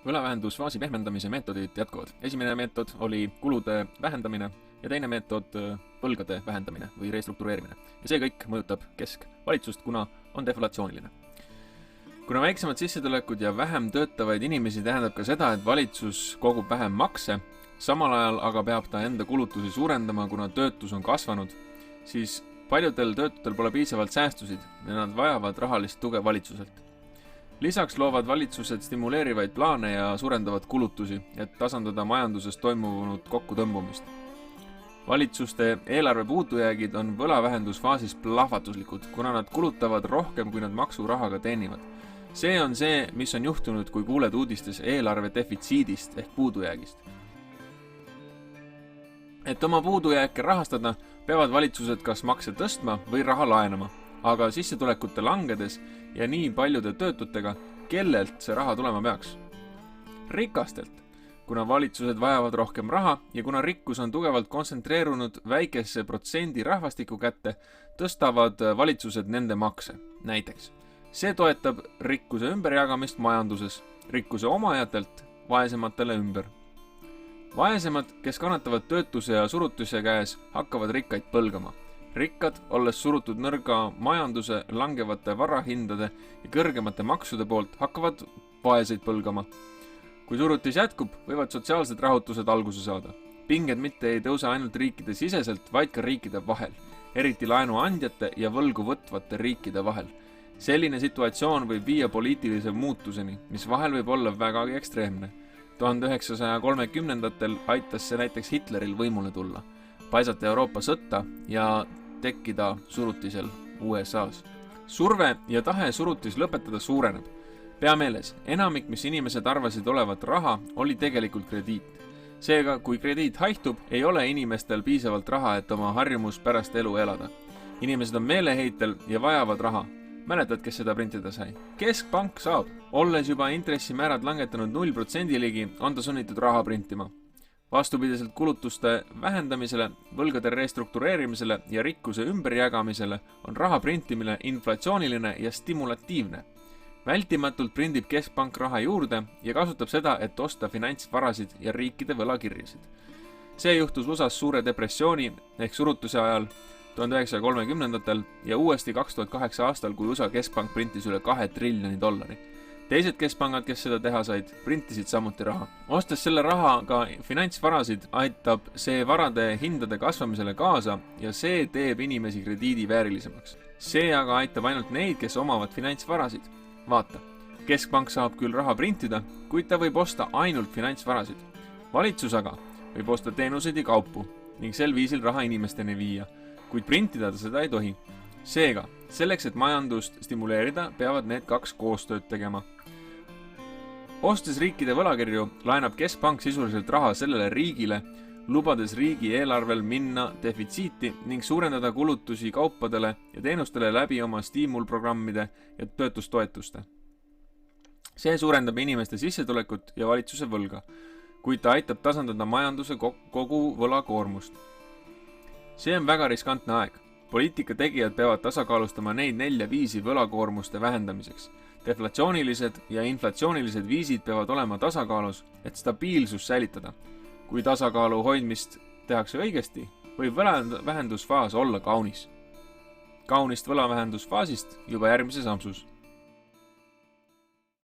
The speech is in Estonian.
Võlavähendusfaasi pehmendamise meetodid jätkuvad. Esimene meetod oli kulude vähendamine ja teine meetod võlgade vähendamine või restruktureerimine. Ja see kõik mõjutab keskvalitsust, kuna on deflatsiooniline. Kuna väiksemad sissetulekud ja vähem töötavaid inimesi tähendab ka seda, et valitsus kogub vähem makse, samal ajal aga peab ta enda kulutusi suurendama, kuna töötus on kasvanud, siis paljudel töötutel pole piisavalt säästusid ja nad vajavad rahalist tuge valitsuselt. Lisaks loovad valitsused stimuleerivaid plaane ja suurendavad kulutusi, et tasandada majanduses toimunud kokkutõmbumist. Valitsuste eelarve puudujäägid on võlavähendusfaasis plahvatuslikud, kuna nad kulutavad rohkem, kui nad maksurahaga teenivad. See on see, mis on juhtunud, kui kuuled uudistes eelarve defitsiidist ehk puudujäägist. Et oma puudujääke rahastada, peavad valitsused kas makse tõstma või raha laenama, aga sissetulekute langedes ja nii paljude töötutega, kellelt see raha tulema peaks? Rikastelt, kuna valitsused vajavad rohkem raha ja kuna rikkus on tugevalt kontsentreerunud väikesse protsendi rahvastiku kätte, tõstavad valitsused nende makse, näiteks. See toetab rikkuse ümberjagamist majanduses, rikkuse omajatelt vaesematele ümber. Vaesemad, kes kannatavad töötuse ja surutuse käes, hakkavad rikkaid põlgama. Rikkad, olles surutud nõrga majanduse, langevate varahindade ja kõrgemate maksude poolt, hakkavad vaeseid põlgama. Kui surutis jätkub, võivad sotsiaalsed rahutused alguse saada. Pinged mitte ei tõuse ainult riikide siseselt, vaid ka riikide vahel, eriti laenuandjate ja võlgu võtvate riikide vahel. Selline situatsioon võib viia poliitilise muutuseni, mis vahel võib olla vägagi ekstreemne. 1930-ndatel aitas see näiteks Hitleril võimule tulla, paisata Euroopa sõtta ja tekkida surutisel USA-s. Surve ja tahe surutis lõpetada suureneb. Peameeles, enamik, mis inimesed arvasid olevat raha, oli tegelikult krediit. Seega, kui krediit haihtub, ei ole inimestel piisavalt raha, et oma harjumus pärast elu elada. Inimesed on meeleheitel ja vajavad raha. Mäletad, kes seda printida sai? Keskpank saab. Olles juba intressimäärad langetanud 0% ligi, on ta sunnitud raha printima. Vastupidiselt kulutuste vähendamisele, võlgade restruktureerimisele ja rikkuse ümberjagamisele on raha printimine inflatsiooniline ja stimulatiivne. Vältimatult prindib keskpank raha juurde ja kasutab seda, et osta finantsvarasid ja riikide võlakirjasid. See juhtus USAs suure depressiooni ehk surutuse ajal 1930-ndatel ja uuesti 2008 aastal, kui USA keskpank printis üle $2 triljoni. Teised keskpangad, kes seda teha said, printisid samuti raha. Ostes selle rahaga finantsvarasid, aitab see varade hindade kasvamisele kaasa ja see teeb inimesi krediidi väärilisemaks. See aga aitab ainult neid, kes omavad finantsvarasid. Vaata, keskpank saab küll raha printida, kuid ta võib osta ainult finantsvarasid. Valitsus aga võib osta teenuseid ja kaupu ning sel viisil raha inimesteni viia, kuid printida ta seda ei tohi. Seega, selleks, et majandust stimuleerida, peavad need kaks koostööd tegema. Ostes riikide võlakirju laenab keskpank sisuliselt raha sellele riigile, lubades riigi eelarvel minna defitsiiti ning suurendada kulutusi kaupadele ja teenustele läbi oma stiimulprogrammide ja töötustoetuste. See suurendab inimeste sissetulekut ja valitsuse võlga, kuid ta aitab tasandada majanduse kogu võlakoormust. See on väga riskantne aeg. Poliitika tegijad peavad tasakaalustama neid 4 viisi võlakoormuste vähendamiseks. Deflatsioonilised ja inflatsioonilised viisid peavad olema tasakaalus, et stabiilsus säilitada. Kui tasakaalu hoidmist tehakse õigesti, võib võlavähendusfaas olla kaunis. Kaunist võlavähendusfaasist juba järgmises ampsus.